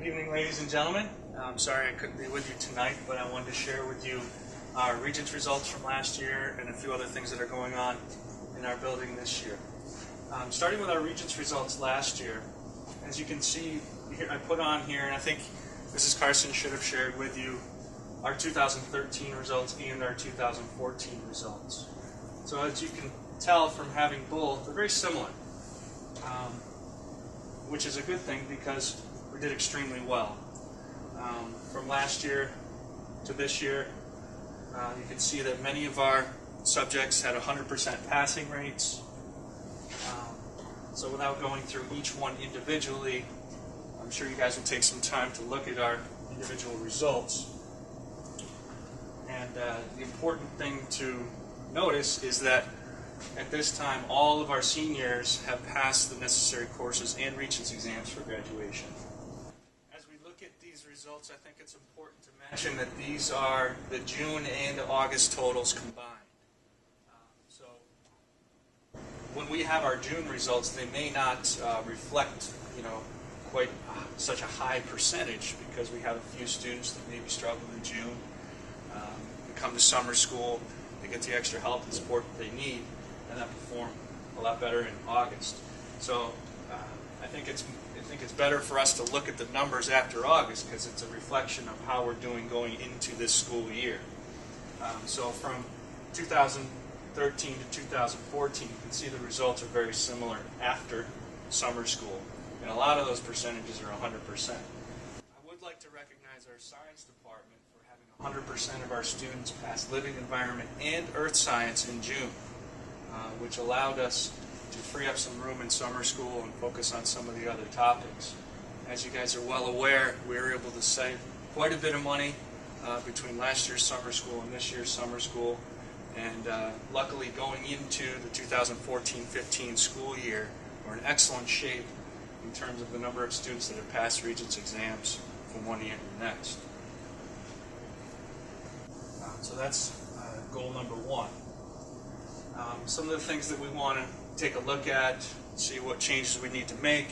evening, ladies and gentlemen. I'm sorry I couldn't be with you tonight, but I wanted to share with you our Regents results from last year and a few other things that are going on in our building this year. Starting with our Regents results last year, as you can see, here, I put on here, and I think Mrs. Carson should have shared with you our 2013 results and our 2014 results. So as you can tell from having both, they're very similar, which is a good thing because we did extremely well. From last year to this year, you can see that many of our subjects had 100% passing rates. So without going through each one individually, I'm sure you guys will take some time to look at our individual results. And the important thing to notice is that at this time, all of our seniors have passed the necessary courses and Regents exams for graduation. As we look at these results, I think it's important to mention that these are the June and August totals combined. So when we have our June results, they may not reflect, quite such a high percentage because we have a few students that maybe struggle in June. They come to summer school, they get the extra help and support that they need, and then perform a lot better in August. So I think it's better for us to look at the numbers after August because it's a reflection of how we're doing going into this school year. So from 2013 to 2014, you can see the results are very similar after summer school, and a lot of those percentages are 100%. I would like to recognize our science department for having 100% of our students pass living environment and earth science in June, which allowed us to free up some room in summer school and focus on some of the other topics. As you guys are well aware, we were able to save quite a bit of money between last year's summer school and this year's summer school, and luckily going into the 2014-15 school year, we're in excellent shape in terms of the number of students that have passed Regents exams from one year to the next. So that's goal number one. Some of the things that we want to take a look at, see what changes we need to make,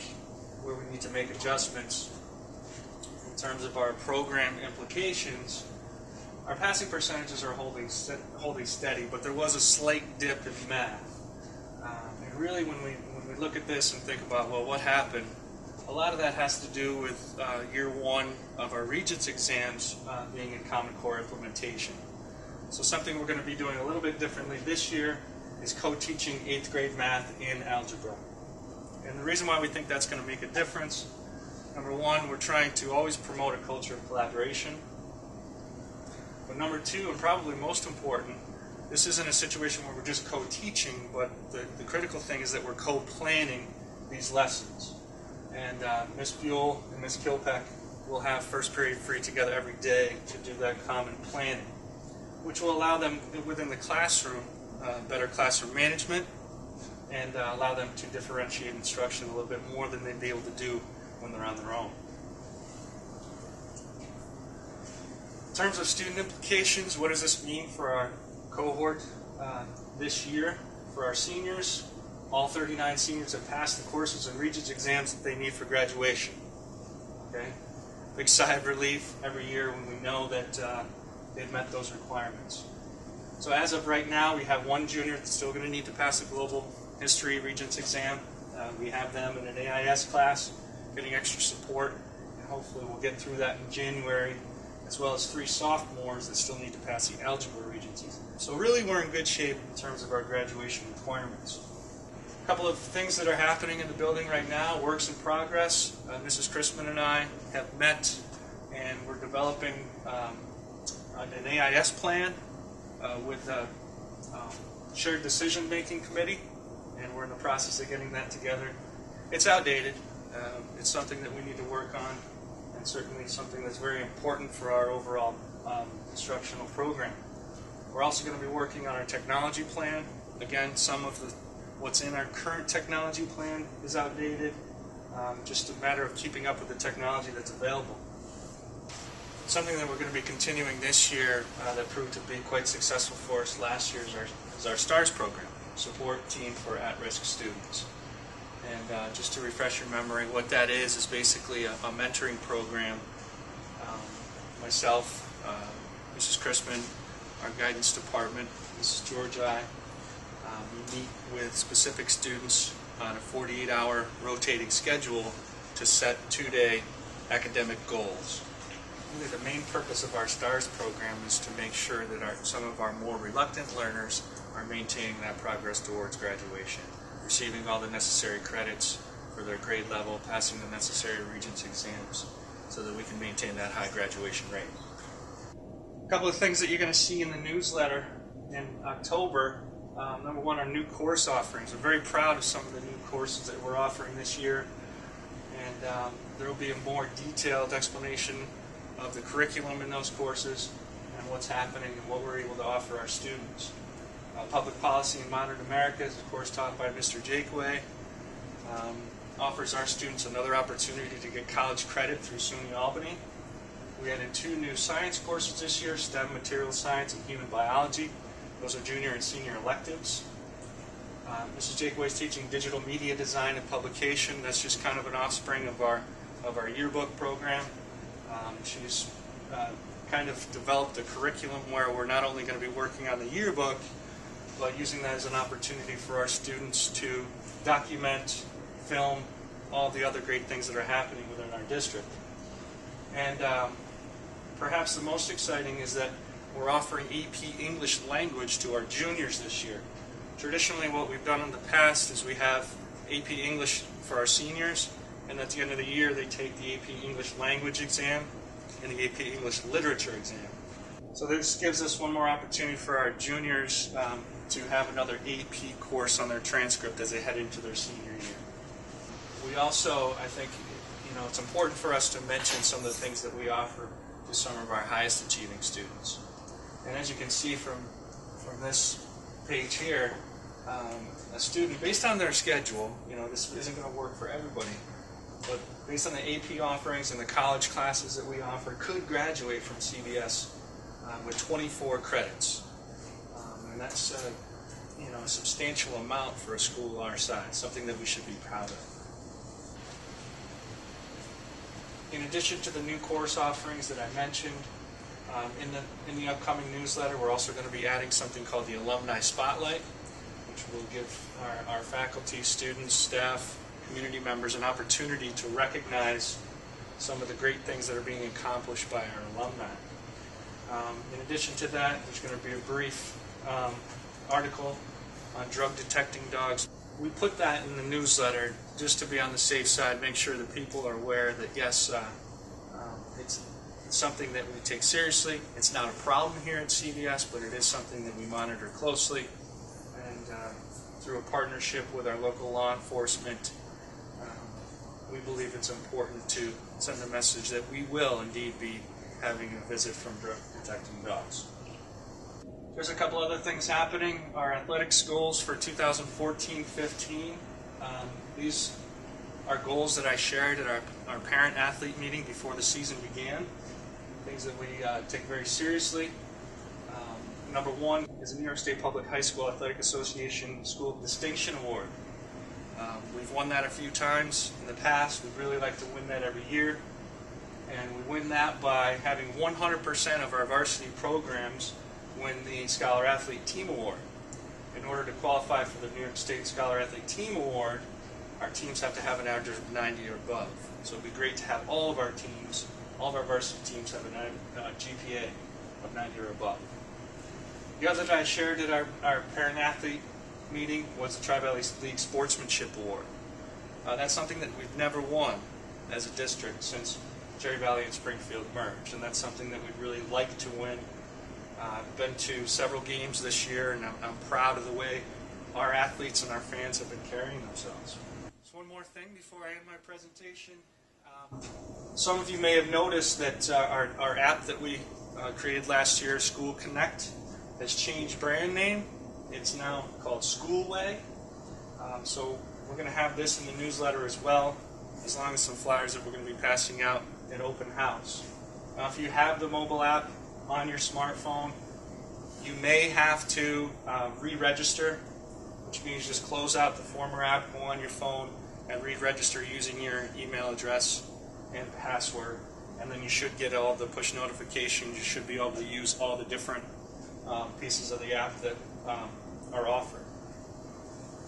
where we need to make adjustments. In terms of our program implications, our passing percentages are holding steady, but there was a slight dip in math. And really when we look at this and think about, well, what happened, a lot of that has to do with year one of our Regents exams being in Common Core implementation. So something we're going to be doing a little bit differently this year is co-teaching 8th grade math and algebra. And the reason why we think that's going to make a difference, number one, we're trying to always promote a culture of collaboration. But number two, and probably most important, this isn't a situation where we're just co-teaching, but the critical thing is that we're co-planning these lessons. And Ms. Buell and Ms. Kilpeck will have first period free together every day to do that common planning, which will allow them within the classroom better classroom management and allow them to differentiate instruction a little bit more than they'd be able to do when they're on their own. In terms of student implications, what does this mean for our cohort this year? For our seniors, all 39 seniors have passed the courses and Regents exams that they need for graduation. Okay? Big sigh of relief every year when we know that they've met those requirements. So as of right now, we have one junior that's still going to need to pass the Global History Regents exam. We have them in an AIS class, getting extra support, and hopefully we'll get through that in January, as well as 3 sophomores that still need to pass the Algebra Regents exam. So really we're in good shape in terms of our graduation requirements. A couple of things that are happening in the building right now, works in progress. Mrs. Chrisman and I have met, and we're developing an AIS plan with a shared decision-making committee, and we're in the process of getting that together. It's outdated. It's something that we need to work on, and certainly something that's very important for our overall instructional program. We're also going to be working on our technology plan. Again, some of what's in our current technology plan is outdated. Just a matter of keeping up with the technology that's available. Something that we're going to be continuing this year that proved to be quite successful for us last year is our STARS program, Support Team for At-Risk Students. And just to refresh your memory, what that is basically a mentoring program. Myself, Mrs. Chrisman, our guidance department, Mrs. George, we meet with specific students on a 48-hour rotating schedule to set 2-day academic goals. Really, the main purpose of our STARS program is to make sure that some of our more reluctant learners are maintaining that progress towards graduation, receiving all the necessary credits for their grade level, passing the necessary Regents exams, so that we can maintain that high graduation rate. A couple of things that you're going to see in the newsletter in October. Number one, our new course offerings. We're very proud of some of the new courses that we're offering this year, and there will be a more detailed explanation of the curriculum in those courses and what's happening and what we're able to offer our students. Public Policy in Modern America is a course taught by Mr. Jakeway. Offers our students another opportunity to get college credit through SUNY Albany. We added 2 new science courses this year, STEM, Material Science, and Human Biology. Those are junior and senior electives. Mrs. Jakeway is teaching digital media design and publication. That's just kind of an offspring of our yearbook program. She's kind of developed a curriculum where we're not only going to be working on the yearbook, but using that as an opportunity for our students to document, film, all the other great things that are happening within our district. And perhaps the most exciting is that we're offering AP English language to our juniors this year. Traditionally, what we've done in the past is we have AP English for our seniors, and at the end of the year they take the AP English language exam and the AP English literature exam. So this gives us one more opportunity for our juniors to have another AP course on their transcript as they head into their senior year. We also, I think, it's important for us to mention some of the things that we offer to some of our highest achieving students. And as you can see from this page here, a student, based on their schedule, this isn't going to work for everybody, but based on the AP offerings and the college classes that we offer, could graduate from CBS with 24 credits. And that's a substantial amount for a school our size, something that we should be proud of. In addition to the new course offerings that I mentioned, in the upcoming newsletter, we're also going to be adding something called the Alumni Spotlight, which will give our faculty, students, staff, community members an opportunity to recognize some of the great things that are being accomplished by our alumni. In addition to that, there's going to be a brief article on drug detecting dogs. We put that in the newsletter just to be on the safe side, make sure that people are aware that yes, it's something that we take seriously. It's not a problem here at CVS, but it is something that we monitor closely. And through a partnership with our local law enforcement, we believe it's important to send a message that we will indeed be having a visit from drug detecting dogs. There's a couple other things happening. Our athletics goals for 2014-15. These are goals that I shared at our parent-athlete meeting before the season began. Things that we take very seriously. Number one is the New York State Public High School Athletic Association School Distinction Award. We've won that a few times in the past. We'd really like to win that every year. And we win that by having 100% of our varsity programs win the Scholar Athlete Team Award. In order to qualify for the New York State Scholar Athlete Team Award, our teams have to have an average of 90 or above. So it'd be great to have all of our teams, all of our varsity teams have a GPA of 90 or above. The other that I shared at our parent-athlete meeting was the Tri-Valley League Sportsmanship Award. That's something that we've never won as a district since Cherry Valley and Springfield merged, and that's something that we'd really like to win. I've been to several games this year, and I'm proud of the way our athletes and our fans have been carrying themselves. Just one more thing before I end my presentation. Some of you may have noticed that our app that we created last year, School Connect, has changed brand name. It's now called Schoolway. So we're going to have this in the newsletter as well, as long as some flyers that we're going to be passing out at Open House. Now, if you have the mobile app on your smartphone, you may have to re-register, which means just close out the former app, go on your phone, and re-register using your email address and password, and then you should get all the push notifications. You should be able to use all the different pieces of the app that are offered.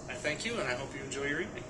I thank you, and I hope you enjoy your evening.